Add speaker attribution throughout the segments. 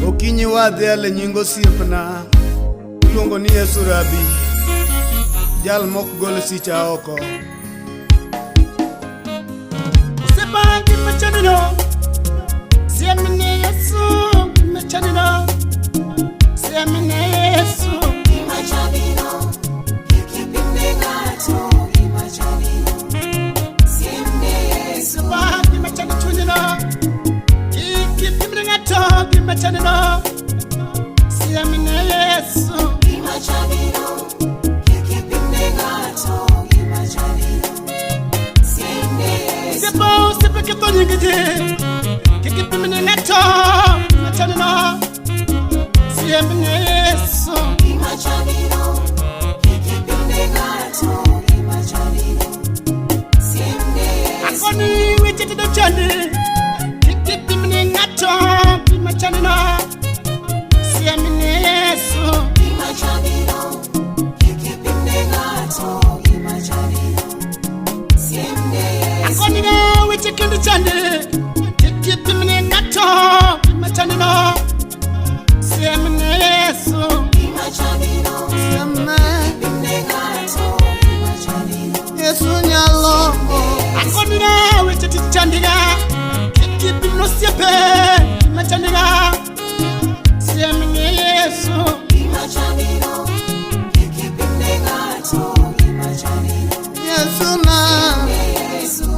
Speaker 1: Okinyi wadhi ale nyingo siepna iluongo ni Yesu Rabi, jal mok golo sicha oko.
Speaker 2: Sebangi machanino siamine Yesu machanino siamine Yesu
Speaker 3: Imachanino kikipindengato imachanino siamine Yesu
Speaker 2: Sebangi machanino kikipindengato imachanino siamine Yesu
Speaker 3: Imachanino kikipindengato imachanino siamine Yesu
Speaker 2: Sebo sepekito nyingije kikipindengato imachanino siamine Yesu
Speaker 3: Imachanino kikipindengato imachanino siamine Yesu
Speaker 2: Akoni wechete do chande kikipindengato imachanino siamine Yesu
Speaker 3: Imachanino kikipindengato imachanino siamine Yesu
Speaker 2: Akoniga wechekindi chande kikipindengato imachanino siamine Yesu
Speaker 3: Imachanino kikipindengato imachanino
Speaker 1: Yesu nyalo
Speaker 2: Akoniga wechete chandiga kikipinno siepe imachandiga siamine Yesu
Speaker 3: Imachanino kikipindengato imachanino
Speaker 1: Yesu na
Speaker 3: Yesu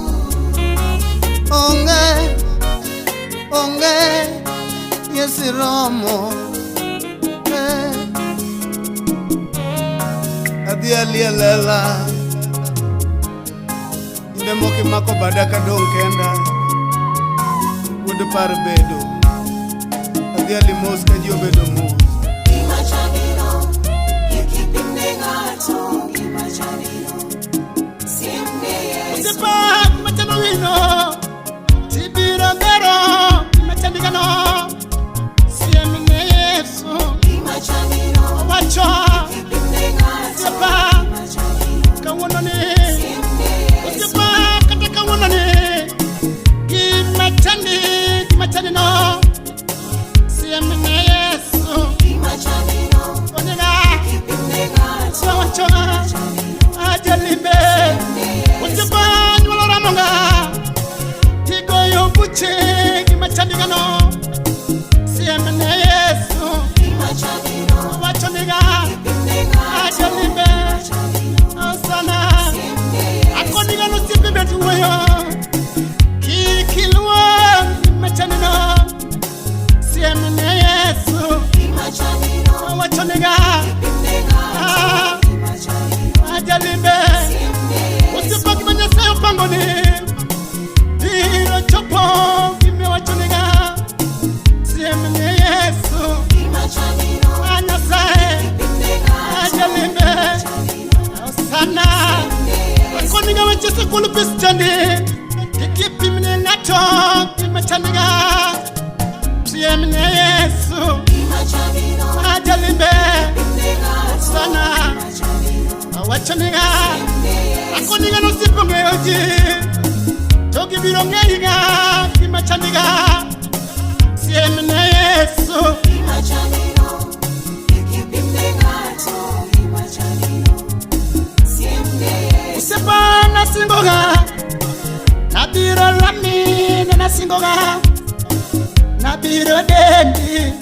Speaker 1: onge Yesu romo Adhi alielela inde moki mako badaka dong kenda Wudu par bedo Adhi alimos ka ji obedo mos
Speaker 3: Imachanino kikipindengato imachanino siamine Yesu
Speaker 2: Sepak machano wino Tibiro bero machandigano siamine Yesu
Speaker 3: Imachanino
Speaker 2: Wacho
Speaker 3: kikipindengato
Speaker 2: Sepak
Speaker 3: imachanino
Speaker 2: kawononi
Speaker 3: siamine Yesu
Speaker 2: Sepak kata kawononi Kimachanino siamine Yesu
Speaker 3: Imachanino
Speaker 2: Oniga
Speaker 3: kikipindengato
Speaker 2: Wacho
Speaker 3: imachanino
Speaker 2: Ajalimbe Sepak waloramonga Tigoyo buche Kimachandigano siamine Yesu
Speaker 3: Imachanino
Speaker 2: Wacho niga
Speaker 3: kikipindengato
Speaker 2: Ajalimbe
Speaker 3: imachanino
Speaker 2: Osana
Speaker 3: siamine Yesu
Speaker 2: Akoniga no sipi betuweyo Kikilwa Kimachanino siamine Yesu
Speaker 3: Imachanino
Speaker 2: Wacho niga
Speaker 3: kikipindengato imachanino
Speaker 2: Ajalimbe
Speaker 3: siamine Yesu
Speaker 2: Usipaki manyasayo pangoni Diro chopo Kime wacho niga siamine Yesu
Speaker 3: Imachanino
Speaker 2: Anyasaye
Speaker 3: kikipindengato
Speaker 2: Ajalimbe Osana Akoniga wachese kulupis chandi Kikipimine ngato Kimachandiga siamine Yesu
Speaker 3: Imachanino
Speaker 2: Ajalimbe
Speaker 3: kikipindengato
Speaker 2: Osana
Speaker 3: imachanino
Speaker 2: Wacho niga
Speaker 3: Yesu
Speaker 2: Akoniga no sipo ngeyoji Togi biro ngeiga Kimachandiga siamine Yesu
Speaker 3: Imachanino kikipindengato imachanino siamine Yesu
Speaker 2: Usepa nasingoga Nabiro lamine nasingoga Nabiro dendi